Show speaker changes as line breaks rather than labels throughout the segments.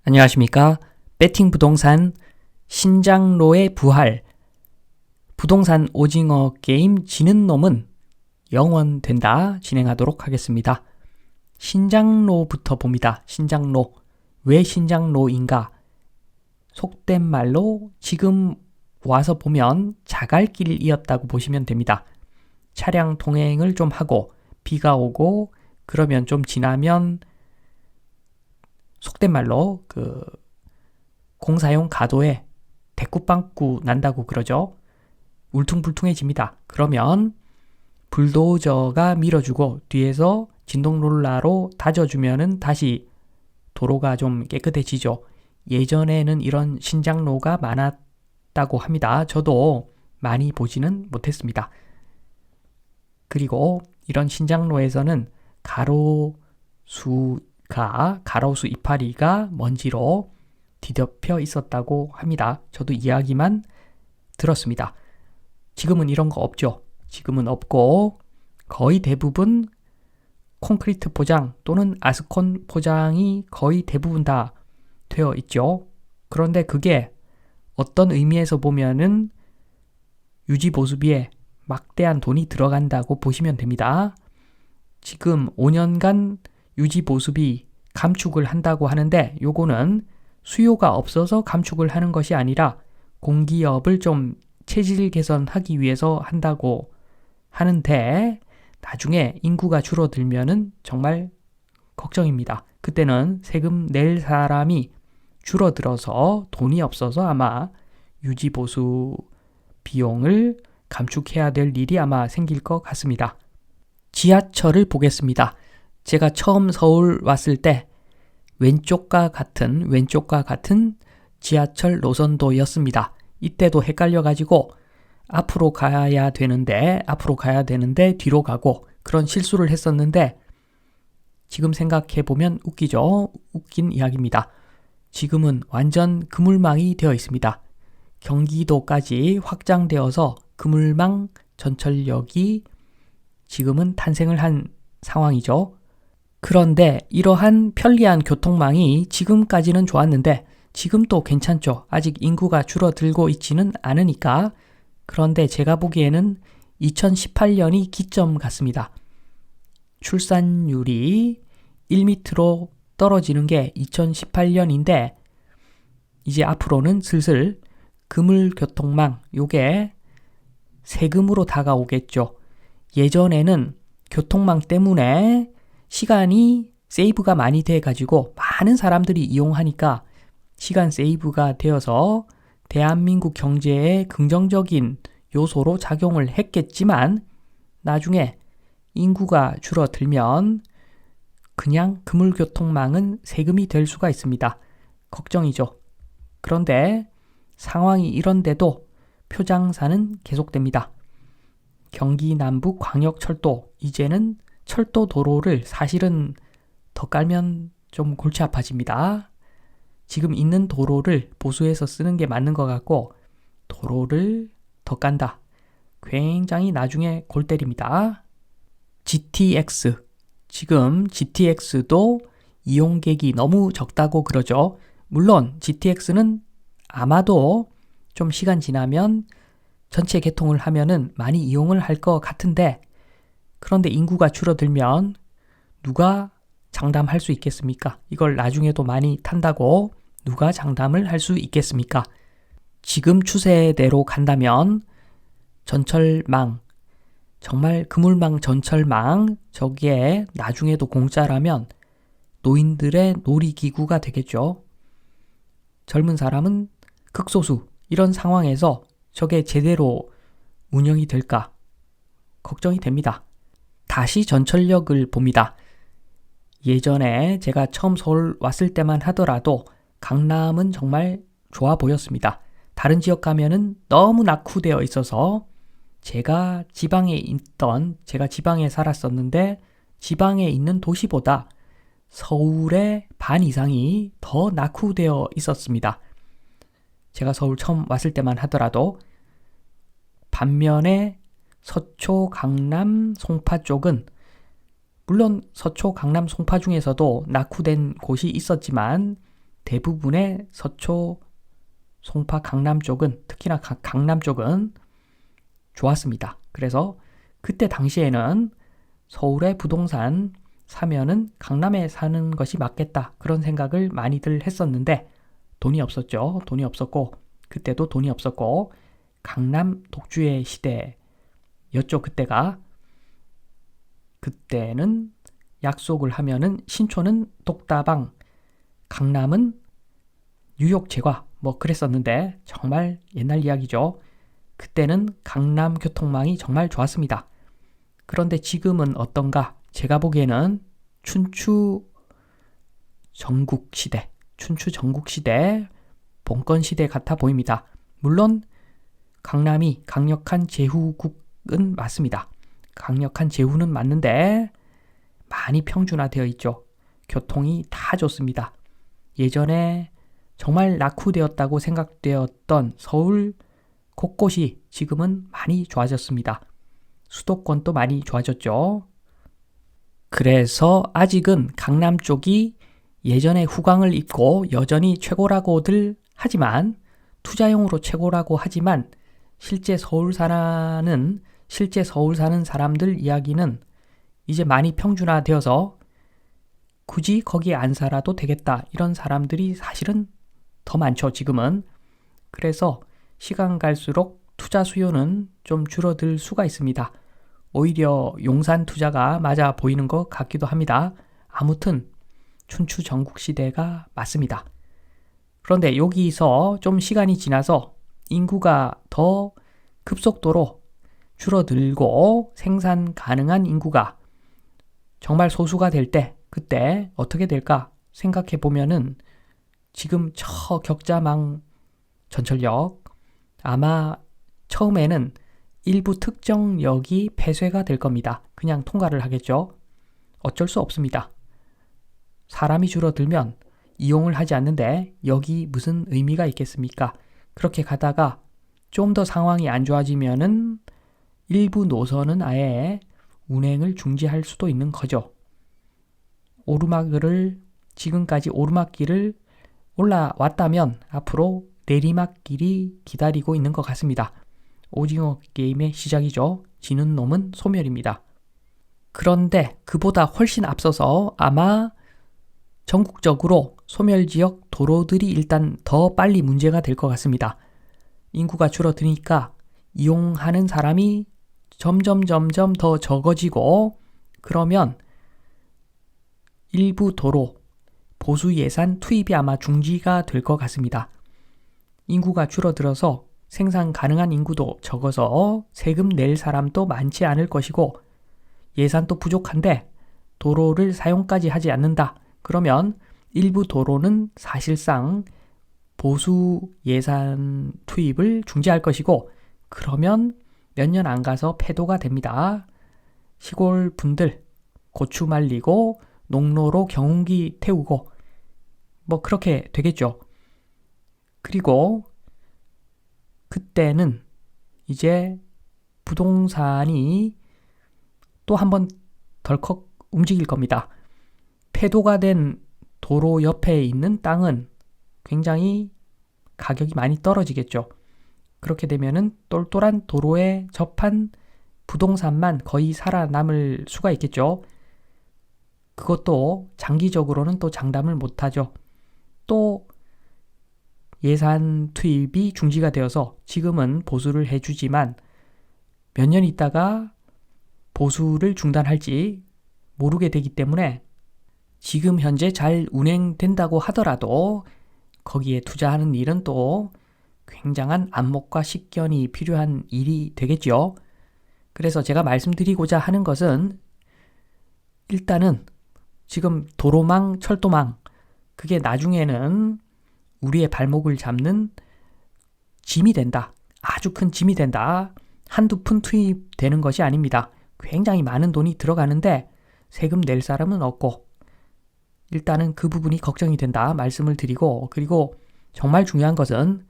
안녕하십니까? 배팅 부동산 신장로의 부활. 부동산 오징어 게임 지는 놈은 영원된다 진행하도록 하겠습니다. 신장로부터 봅니다. 신장로. 왜 신장로인가? 속된 말로 지금 와서 보면 자갈길이었다고 보시면 됩니다. 차량 통행을 좀 하고 비가 오고 그러면 좀 지나면 속된 말로 공사용 가도에 대꾸빵꾸 난다고 그러죠. 울퉁불퉁해집니다. 그러면 불도저가 밀어주고 뒤에서 진동롤러로 다져주면은 다시 도로가 좀 깨끗해지죠. 예전에는 이런 신장로가 많았다고 합니다. 저도 많이 보지는 못했습니다. 그리고 이런 신장로에서는 가로수 이파리가 먼지로 뒤덮여 있었다고 합니다. 저도 이야기만 들었습니다. 지금은 이런 거 없죠. 지금은 없고 거의 대부분 콘크리트 포장 또는 아스콘 포장이 거의 대부분 다 되어 있죠. 그런데 그게 어떤 의미에서 보면은 유지 보수비에 막대한 돈이 들어간다고 보시면 됩니다. 지금 5년간 유지 보수비 감축을 한다고 하는데 요거는 수요가 없어서 감축을 하는 것이 아니라 공기업을 좀 체질 개선하기 위해서 한다고 하는데 나중에 인구가 줄어들면은 정말 걱정입니다. 그때는 세금 낼 사람이 줄어들어서 돈이 없어서 아마 유지 보수 비용을 감축해야 될 일이 아마 생길 것 같습니다. 지하철을 보겠습니다. 제가 처음 서울 왔을 때 왼쪽과 같은 지하철 노선도였습니다. 이때도 헷갈려가지고 앞으로 가야 되는데 뒤로 가고 그런 실수를 했었는데 지금 생각해보면 웃기죠? 웃긴 이야기입니다. 지금은 완전 그물망이 되어 있습니다. 경기도까지 확장되어서 그물망 전철역이 지금은 탄생을 한 상황이죠. 그런데 이러한 편리한 교통망이 지금까지는 좋았는데 지금도 괜찮죠. 아직 인구가 줄어들고 있지는 않으니까. 그런데 제가 보기에는 2018년이 기점 같습니다. 출산율이 1m로 떨어지는 게 2018년인데 이제 앞으로는 슬슬 그물교통망 요게 세금으로 다가오겠죠. 예전에는 교통망 때문에 시간이 세이브가 많이 돼가지고 많은 사람들이 이용하니까 시간 세이브가 되어서 대한민국 경제에 긍정적인 요소로 작용을 했겠지만 나중에 인구가 줄어들면 그냥 그물교통망은 세금이 될 수가 있습니다. 걱정이죠. 그런데 상황이 이런데도 표장사는 계속됩니다. 경기 남부 광역철도 이제는 철도 도로를 사실은 더 깔면 좀 골치 아파집니다. 지금 있는 도로를 보수해서 쓰는 게 맞는 것 같고 도로를 더 깐다. 굉장히 나중에 골 때립니다. GTX. 지금 GTX도 이용객이 너무 적다고 그러죠. 물론 GTX는 아마도 좀 시간 지나면 전체 개통을 하면은 많이 이용을 할 것 같은데 그런데 인구가 줄어들면 누가 장담할 수 있겠습니까? 이걸 나중에도 많이 탄다고 누가 장담을 할 수 있겠습니까? 지금 추세대로 간다면 전철망, 정말 그물망 전철망 저기에 나중에도 공짜라면 노인들의 놀이기구가 되겠죠. 젊은 사람은 극소수 이런 상황에서 저게 제대로 운영이 될까 걱정이 됩니다. 다시 전철역을 봅니다. 예전에 제가 처음 서울 왔을 때만 하더라도 강남은 정말 좋아 보였습니다. 다른 지역 가면은 너무 낙후되어 있어서 제가 지방에 살았었는데 지방에 있는 도시보다 서울의 반 이상이 더 낙후되어 있었습니다. 제가 서울 처음 왔을 때만 하더라도 반면에 서초, 강남, 송파 쪽은 물론 서초, 강남, 송파 중에서도 낙후된 곳이 있었지만 대부분의 서초, 송파, 강남 쪽은, 특히나 강남 쪽은 좋았습니다. 그래서 그때 당시에는 서울의 부동산 사면은 강남에 사는 것이 맞겠다, 그런 생각을 많이들 했었는데 돈이 없었죠. 돈이 없었고, 그때도 돈이 없었고, 강남 독주의 시대였죠. 그때는 약속을 하면은 신촌은 똑다방, 강남은 뉴욕 제과, 뭐 그랬었는데 정말 옛날 이야기죠. 그때는 강남 교통망이 정말 좋았습니다. 그런데 지금은 어떤가? 제가 보기에는 춘추 전국 시대, 봉건 시대 같아 보입니다. 물론 강남이 강력한 제후국은 맞습니다. 강력한 제후는 맞는데 많이 평준화되어 있죠. 교통이 다 좋습니다. 예전에 정말 낙후되었다고 생각되었던 서울 곳곳이 지금은 많이 좋아졌습니다. 수도권도 많이 좋아졌죠. 그래서 아직은 강남 쪽이 예전의 후광을 입고 여전히 최고라고들 하지만, 투자용으로 최고라고 하지만 실제 서울 사는 사람들 이야기는 이제 많이 평준화되어서 굳이 거기에 안 살아도 되겠다, 이런 사람들이 사실은 더 많죠, 지금은. 그래서 시간 갈수록 투자 수요는 좀 줄어들 수가 있습니다. 오히려 용산 투자가 맞아 보이는 것 같기도 합니다. 아무튼 춘추 전국 시대가 맞습니다. 그런데 여기서 좀 시간이 지나서 인구가 더 급속도로 줄어들고 생산 가능한 인구가 정말 소수가 될 때, 그때 어떻게 될까 생각해 보면은 지금 저 격자망 전철역, 아마 처음에는 일부 특정역이 폐쇄가 될 겁니다. 그냥 통과를 하겠죠. 어쩔 수 없습니다. 사람이 줄어들면 이용을 하지 않는데 여기 무슨 의미가 있겠습니까? 그렇게 가다가 좀 더 상황이 안 좋아지면은 일부 노선은 아예 운행을 중지할 수도 있는 거죠. 지금까지 오르막길을 올라왔다면 앞으로 내리막길이 기다리고 있는 것 같습니다. 오징어 게임의 시작이죠. 지는 놈은 소멸입니다. 그런데 그보다 훨씬 앞서서 아마 전국적으로 소멸지역 도로들이 일단 더 빨리 문제가 될 것 같습니다. 인구가 줄어드니까 이용하는 사람이 점점 더 적어지고, 그러면 일부 도로 보수 예산 투입이 아마 중지가 될 것 같습니다. 인구가 줄어들어서 생산 가능한 인구도 적어서 세금 낼 사람도 많지 않을 것이고, 예산도 부족한데 도로를 사용까지 하지 않는다. 그러면 일부 도로는 사실상 보수 예산 투입을 중지할 것이고, 그러면 몇 년 안 가서 폐도가 됩니다. 시골 분들 고추 말리고 농로로 경운기 태우고 뭐 그렇게 되겠죠. 그리고 그때는 이제 부동산이 또 한번 덜컥 움직일 겁니다. 폐도가 된 도로 옆에 있는 땅은 굉장히 가격이 많이 떨어지겠죠. 그렇게 되면은 똘똘한 도로에 접한 부동산만 거의 살아남을 수가 있겠죠. 그것도 장기적으로는 또 장담을 못하죠. 또 예산 투입이 중지가 되어서 지금은 보수를 해주지만 몇 년 있다가 보수를 중단할지 모르게 되기 때문에 지금 현재 잘 운행된다고 하더라도 거기에 투자하는 일은 또 굉장한 안목과 식견이 필요한 일이 되겠죠. 그래서 제가 말씀드리고자 하는 것은 일단은 지금 도로망, 철도망, 그게 나중에는 우리의 발목을 잡는 짐이 된다. 아주 큰 짐이 된다. 한두 푼 투입되는 것이 아닙니다. 굉장히 많은 돈이 들어가는데 세금 낼 사람은 없고, 일단은 그 부분이 걱정이 된다 말씀을 드리고, 그리고 정말 중요한 것은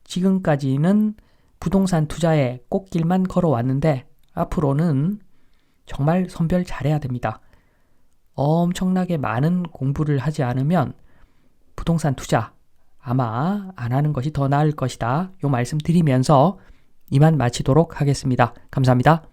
지금까지는 부동산 투자에 꽃길만 걸어왔는데 앞으로는 정말 선별 잘해야 됩니다. 엄청나게 많은 공부를 하지 않으면 부동산 투자 아마 안 하는 것이 더 나을 것이다. 요 말씀 드리면서 이만 마치도록 하겠습니다. 감사합니다.